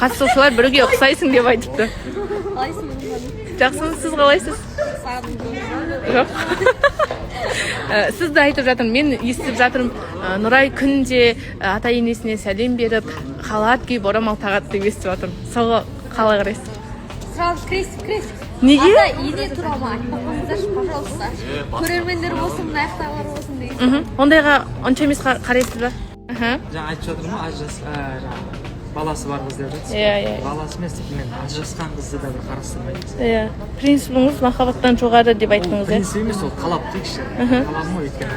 қатысушылар біреуге ұқсайсың деп айтыпты. Қалайсың? Жақсымыз, сіз қалайсыз? Жоқ. Сізді айтып жатырмын, мен естіп жатырмын, Нұрай күнде ата енесіне сәлем беріп, халат киіп, орамал тағады деп естіп жатырмын. Соға қалай қарайсыз? Сразу крестик. Неге? Ата ене тұра ма? Айтпақыңыздаршы, пожалуйста. Көрермендер болсын, аяқтағылар болсын деген. Ондайға онша емес қарайсыз ба? Жаңа айтып жатырмын ғой, баласы бар қыз деп жатсыз. Иә. Баласы емес, мен ажырасқан қызды да бір қарастырмаймыз. Иә. Принципіңіз махаббаттан жоғары деп айттыңыз, иә? Принцип емес, ол талап дейікші. Талабым ғой өйткені.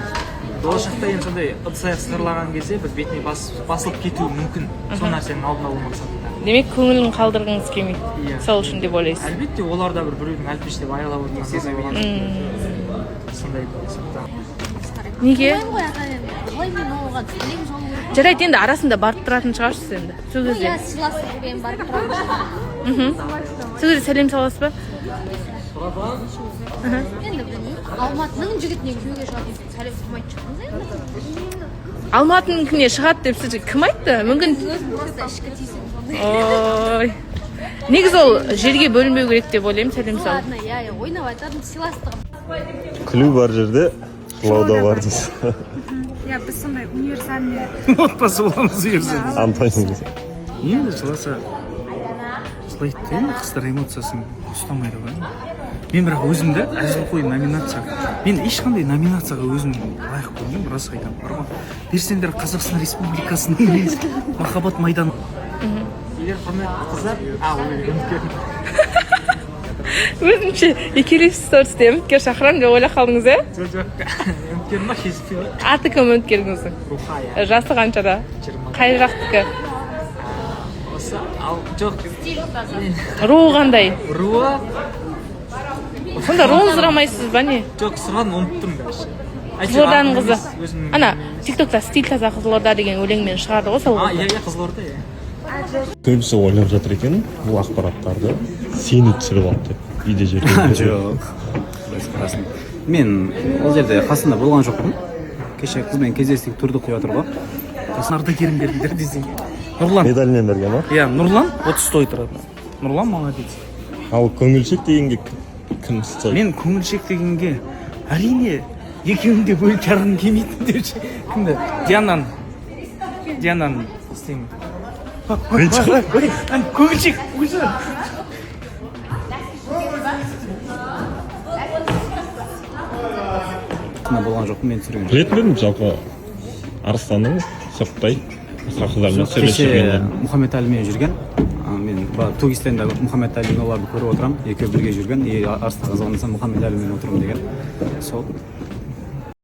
Болашақта енді сондай ыдыс-аяқ сығырлаған кезде бір бетіне басылып кетуі мүмкін. Сол нәрсенің алдын алу мақсатында. Демек, көңілін қалдырғыңыз келмейді. Иә. Сол үшін деп ойлайсыз. Әлбетте, олар да бір біреудің әлпештеп аялап отырған сондай Неге? Қалай ата ене? Қалай мен оған сәлем салу керек? Жарайды, енді арасында барып тұратын шығарсыз енді. Сол кезде. Иә, сыйластырып барып тұрамын. Сол кезде сәлем саласыз ба? Енді білмеймін. Алматының жігітінен күйеуге шығатын сәлем салмайтын шығармыз енді. Алматыныкіне шығады деп сізге кім айтты? Мүмкін Өзім просто ішкі тиісім сондай. ой. Негізі ол жерге бөлінбеу керек деп ойлаймын, сәлем салу. Ладно, иә, ойнап айтадым, сыйластығым. Күлу бар жерде жылау да бар дейсіз. Иә, біз сондай универсальный Отбасы боламыз ерсен. Антонин. Енді жыласа жылайды да енді қыздар эмоциясын ұстамайды ғой. Мен бірақ өзімді әзілқой номинацияға, мен ешқандай номинацияға өзім лайық көрмеймін, рас айтамын. Бар ғой, берсеңдер Қазақстан Республикасының махаббат майданы. Егер құрметті қыздар, Өзімше екелесіз торсты үміткер шақырамын деп ойлап қалдыңыз, е? жоқ, үміткер ма, кезікпей? Аты кім үміткеріңіздің? Рухая. Жасы қаншада? Қай жақтікі? Осы, жоқ, Руы қандай? руы, Сонда руын сұрамайсыз ба не? жоқ, сұрадым, ұмыттым даже. Қызылорданың қызы. Ана, тиктокта стиль таза Қызылорда деген өлеңмен шығарды ғой сол. Иә, Қызылорда, иә. Көбісі ойлап жатыр екен, бұл ақпараттарды сені түсіріп алды деп. Үйде жүрген. Жоқ. Мен ол жерде қасында болған жоқпын. Кеше қызбен кездестік, турды құя жатыр ғой. Қасына ардагерімдердер десең. Нұрлан. Медальмен берген ма? Иә, Нұрлан 30 тұрады. Нұрлан молодец. Ал көңілшек дегенге кім ұстайды? Мен көңілшек дегенге әрине екеуін де бөліп жарғым келмейтін деуші. Кімді? Диананы істеймін. Көңілшек. Болған жоқпын, мен түсірген. Білетін бедім жалпы Арыстанның сырттай қыздармен сөйлесіп жүргенін. Мұхаммед Әлімен жүрген. Мен Тугистанда Мұхаммед Әлімен оларды көріп отырамын. Екеуі бірге жүрген. Арыстан звондасам Мұхаммед Әлімен отырмын деген. Сол